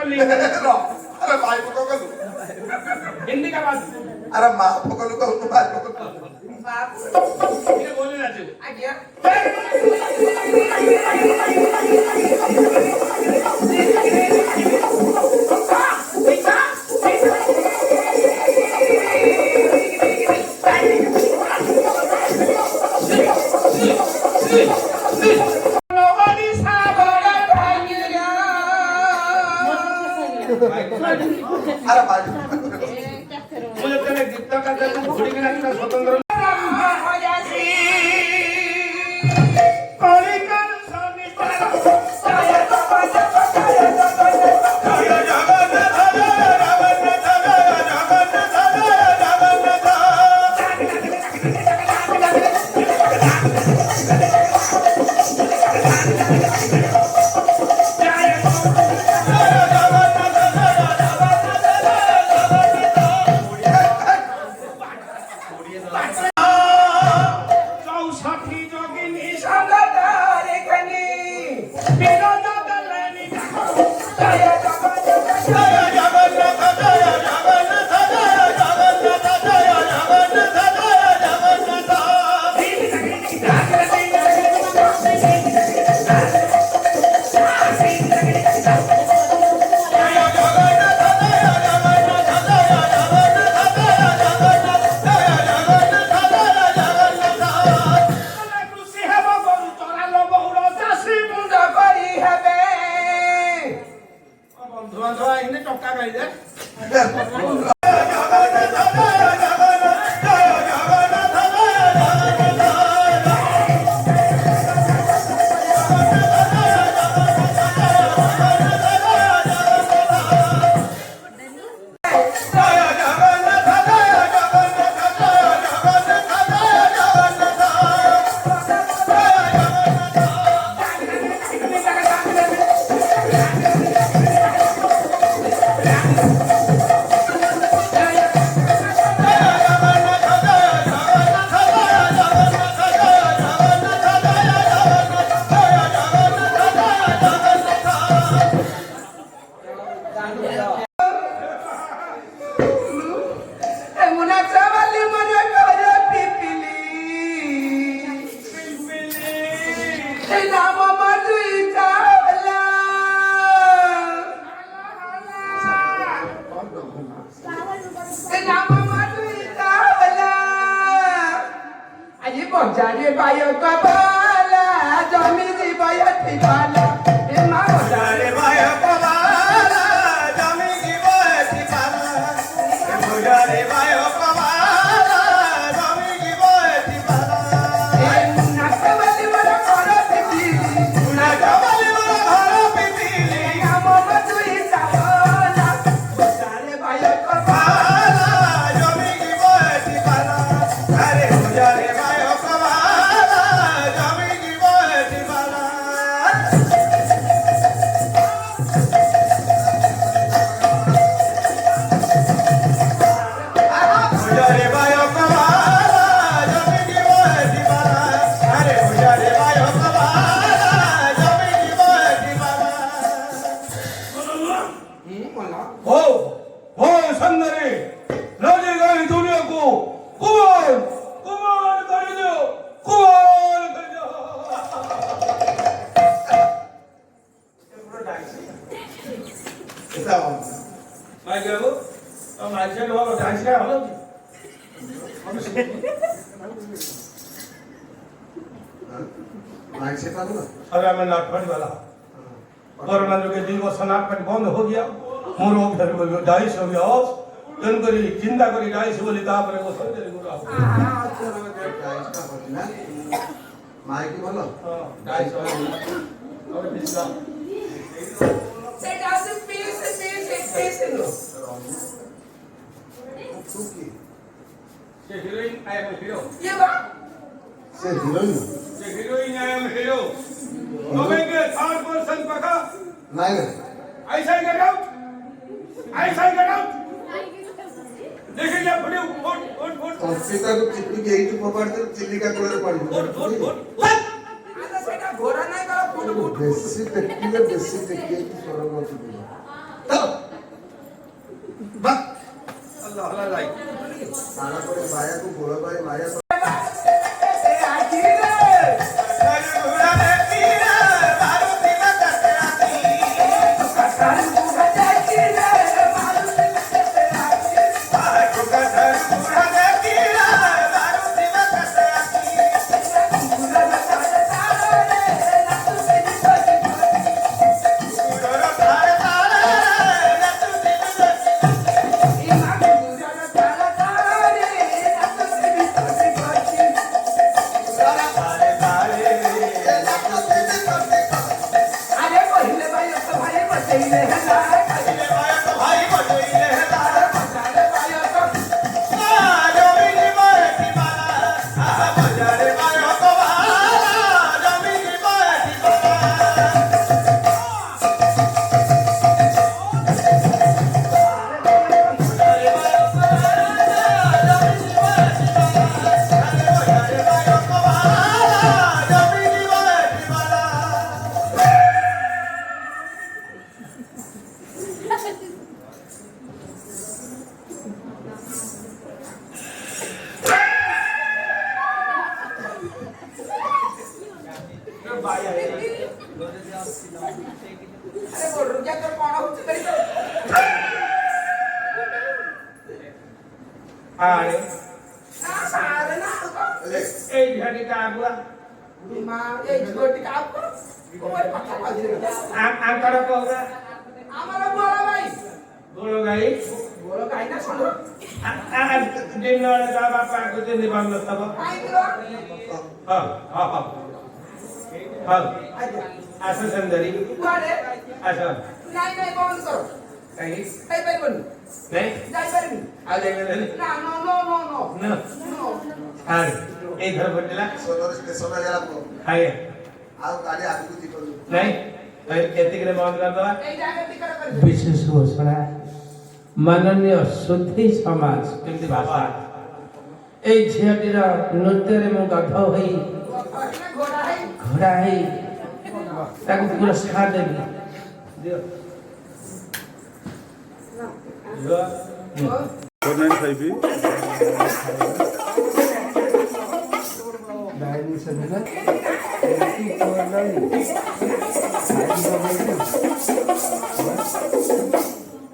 पकड़ली अरे भाई पकड़ हिंदी का बात अरे माँ पकड़ लो कहूँ भाई पकड़ ये बोले ना तू आज्ञा अरे भाई मुझे तेरे जितना का घोड़ी के नाच का स्वतंत्र Jadi bayo kabala, jami di bayo tibala, emang jadi bayo kabala, jami di bayo tibala, jadi bayo kabala, jami di bayo tibala. Nak kembali mana karo piti, nak kembali mana karo piti, kamu berdui sabala, jadi bayo kabala, jami di bayo tibala, hari jadi bayo अरे मैं नाटपट वाला corona जो के दिन वो नाटपट बंद हो गया मोर फिर डाइस हो गया जन करी चिंता करी डाइस बोली ता पर वो सब चली गुरा माइक बोलो डाइस और बिस्ला Say doesn't face no. ये हीरोइन आई एम हीरो ये बा से हीरोइन ये हीरोइन आई एम हीरो नोवेंगे थर्ड पर्सन पका नहीं ऐसा ही करो ऐसा ही करो देखिए फुटे फुट संस्कृत को चिपड़ी के ही तो पकड़ते चिल्ली का कलर पड़ फुट आता सेटा घोड़ा नहीं करो फुट बेसी टेक्निकल की सरल होती है तारा पड़े माया को बोला भाई माया Ari, jadi kagu, angkara kau kan? Bolo guys, dinner sama apa aku jadi bangga sama. Asal sendiri. Asal. Kayak नहीं आ जाएगा ना हाँ इधर बदला सोना जरा को आइए आओ गाड़ी आगे को दिखो नहीं फिर खेती के लिए बंद कर दो विशेष घोषणा माननीय शुद्धि समाज केमती भाषा ए झियाटीर नृत्य रे मु गध होई घोड़ा है ताको पुरस्कार देबी दियो 495 979